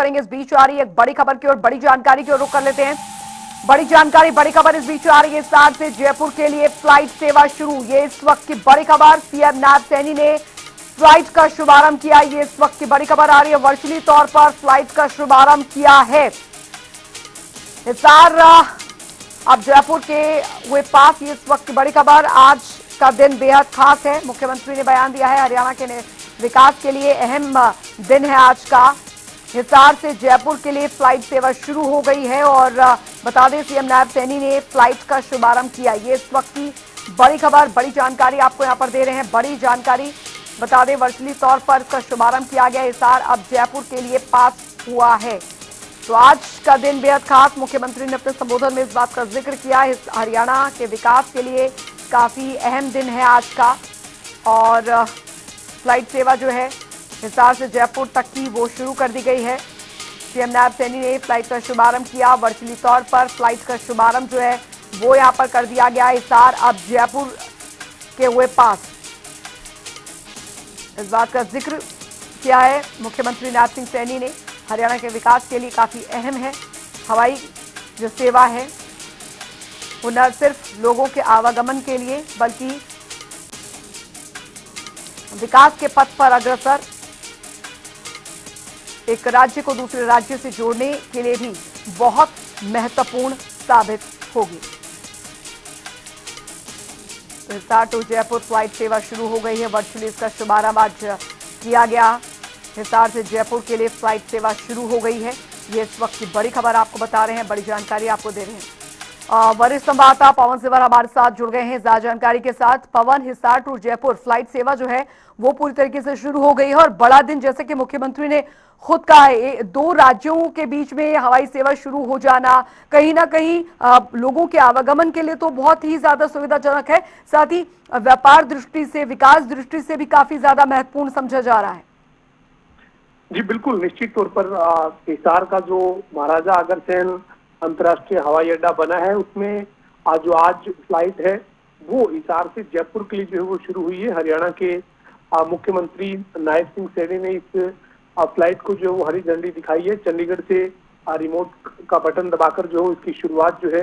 करेंगे। इस बीच आ रही है एक बड़ी खबर की ओर, बड़ी जानकारी की ओर रुख कर लेते हैं। बड़ी जानकारी, बड़ी खबर इस बीच आ रही है। हिसार से जयपुर के लिए फ्लाइट सेवा शुरू, ये इस वक्त की बड़ी खबर। सीएम नायब सैनी ने फ्लाइट का शुभारंभ किया, ये इस वक्त की बड़ी खबर आ रही है। वर्चुअली तौर पर फ्लाइट का शुभारंभ किया है। हिसार अब जयपुर के हुए पास, ये इस वक्त की बड़ी खबर। आज का दिन बेहद खास है, मुख्यमंत्री ने बयान दिया है। हरियाणा के विकास के लिए अहम दिन है आज का। हिसार से जयपुर के लिए फ्लाइट सेवा शुरू हो गई है और बता दें सीएम नायब सैनी ने फ्लाइट का शुभारंभ किया। ये इस वक्त की बड़ी खबर, बड़ी जानकारी आपको यहां पर दे रहे हैं। बड़ी जानकारी बता दें, वर्चुअली तौर पर इसका शुभारंभ किया गया। हिसार अब जयपुर के लिए पास हुआ है। तो आज का दिन बेहद खास, मुख्यमंत्री ने अपने संबोधन में इस बात का जिक्र किया। इस हरियाणा के विकास के लिए काफी अहम दिन है आज का। और फ्लाइट सेवा जो है हिसार से जयपुर तक की वो शुरू कर दी गई है। सीएम नायब सैनी ने फ्लाइट का शुभारंभ किया। वर्चुअली तौर पर फ्लाइट का शुभारंभ जो है वो यहां पर कर दिया गया। हिसार अब जयपुर के हुए पास, इस बात का जिक्र किया है मुख्यमंत्री नायब सिंह सैनी ने। हरियाणा के विकास के लिए काफी अहम है। हवाई जो सेवा है वो न सिर्फ लोगों के आवागमन के लिए बल्कि विकास के पथ पर अग्रसर एक राज्य को दूसरे राज्य से जोड़ने के लिए भी बहुत महत्वपूर्ण साबित होगी। तो हिसार टू जयपुर फ्लाइट सेवा शुरू हो गई है। वर्चुअली इसका शुभारंभ आज किया गया। हिसार से जयपुर के लिए फ्लाइट सेवा शुरू हो गई है। ये इस वक्त की बड़ी खबर आपको बता रहे हैं, बड़ी जानकारी आपको दे रहे हैं। वरिष्ठ संवाददाता पवन सिवर हमारे साथ जुड़ गए हैं ज्यादा जानकारी के साथ। पवन, हिसार टू जयपुर फ्लाइट सेवा जो है वो पूरी तरीके से शुरू हो गई है और बड़ा दिन, जैसे कि मुख्यमंत्री ने खुद कहा है, दो राज्यों के बीच में हवाई सेवा शुरू हो जाना कहीं ना कहीं लोगों के आवागमन के लिए तो बहुत ही ज्यादा सुविधाजनक है, साथ ही व्यापार दृष्टि से, विकास दृष्टि से भी काफी ज्यादा महत्वपूर्ण समझा जा रहा है। जी बिल्कुल, निश्चित तौर पर हिसार का जो महाराजा अग्रसेन अंतर्राष्ट्रीय हवाई अड्डा बना है उसमें जो आज फ्लाइट है वो हिसार से जयपुर के लिए जो है वो शुरू हुई है। हरियाणा के मुख्यमंत्री नायब सिंह सैनी ने इस फ्लाइट को जो है वो हरी झंडी दिखाई है। चंडीगढ़ से रिमोट का बटन दबाकर जो है इसकी शुरुआत जो है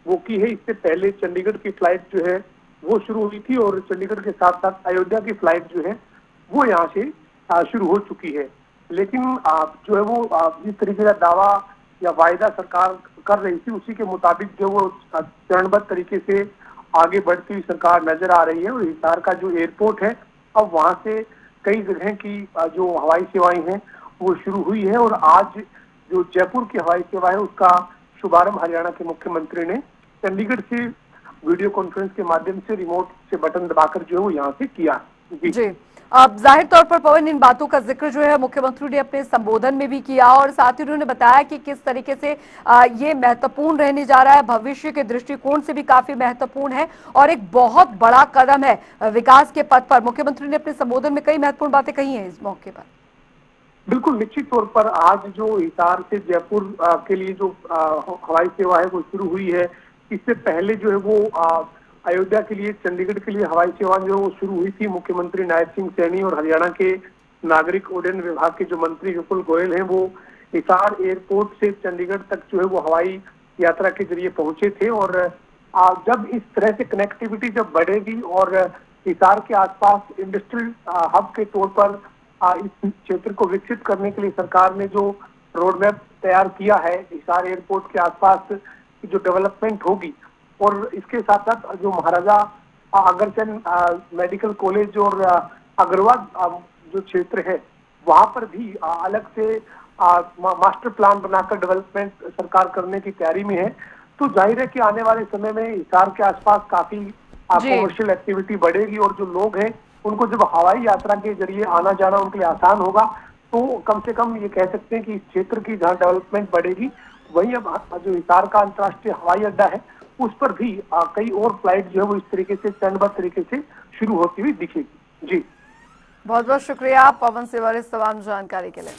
वो की है। इससे पहले चंडीगढ़ की फ्लाइट जो है वो शुरू हुई थी और चंडीगढ़ के साथ साथ अयोध्या की फ्लाइट जो है वो यहाँ से शुरू हो चुकी है। लेकिन जो है वो जिस तरीके का दावा या वायदा सरकार कर रही थी उसी के मुताबिक जो वो चरणबद्ध तरीके से आगे बढ़ती हुई सरकार नजर आ रही है। और हिसार का जो एयरपोर्ट है अब वहां से कई जगह की जो हवाई सेवाएं हैं वो शुरू हुई है। और आज जो जयपुर की हवाई सेवा है उसका शुभारंभ हरियाणा के मुख्यमंत्री ने चंडीगढ़ से वीडियो कॉन्फ्रेंस के माध्यम से रिमोट से बटन दबाकर जो है वो यहाँ से किया। जी, अब जाहिर तौर पर पवन, इन बातों का जिक्र जो है मुख्यमंत्री ने अपने संबोधन में भी किया और साथ ही उन्होंने बताया कि किस तरीके से ये महत्वपूर्ण रहने जा रहा है, भविष्य के दृष्टिकोण से भी काफी महत्वपूर्ण है और एक बहुत बड़ा कदम है विकास के पथ पर। मुख्यमंत्री ने अपने संबोधन में कई महत्वपूर्ण बातें कही हैं इस मौके पर। बिल्कुल, निश्चित तौर पर आज जो हिसार से जयपुर के लिए जो हवाई सेवा है वो शुरू हुई है। इससे पहले जो है वो अयोध्या के लिए, चंडीगढ़ के लिए हवाई सेवा जो शुरू हुई थी। मुख्यमंत्री नायब सिंह सैनी और हरियाणा के नागरिक उड्डयन विभाग के जो मंत्री विपुल गोयल हैं वो हिसार एयरपोर्ट से चंडीगढ़ तक जो है वो हवाई यात्रा के जरिए पहुंचे थे। और जब इस तरह से कनेक्टिविटी जब बढ़ेगी और हिसार के आसपास इंडस्ट्रियल हब के तौर पर इस क्षेत्र को विकसित करने के लिए सरकार ने जो रोड मैप तैयार किया है, हिसार एयरपोर्ट के आसपास जो डेवलपमेंट होगी और इसके साथ साथ जो महाराजा अग्रसेन मेडिकल कॉलेज और अग्रवाल जो क्षेत्र है वहां पर भी अलग से मास्टर प्लान बनाकर डेवलपमेंट सरकार करने की तैयारी में है। तो जाहिर है कि आने वाले समय में हिसार के आसपास काफी कमर्शियल एक्टिविटी बढ़ेगी और जो लोग हैं उनको जब हवाई यात्रा के जरिए आना जाना उनके लिए आसान होगा तो कम से कम ये कह सकते हैं कि इस क्षेत्र की जहाँ डेवलपमेंट बढ़ेगी वहीं अब जो हिसार का अंतर्राष्ट्रीय हवाई अड्डा है उस पर भी कई और फ्लाइट जो है वो इस तरीके से चरणबद्ध तरीके से शुरू होती हुई दिखेगी। जी, बहुत बहुत शुक्रिया पवन सिवर इस तमाम जानकारी के लिए।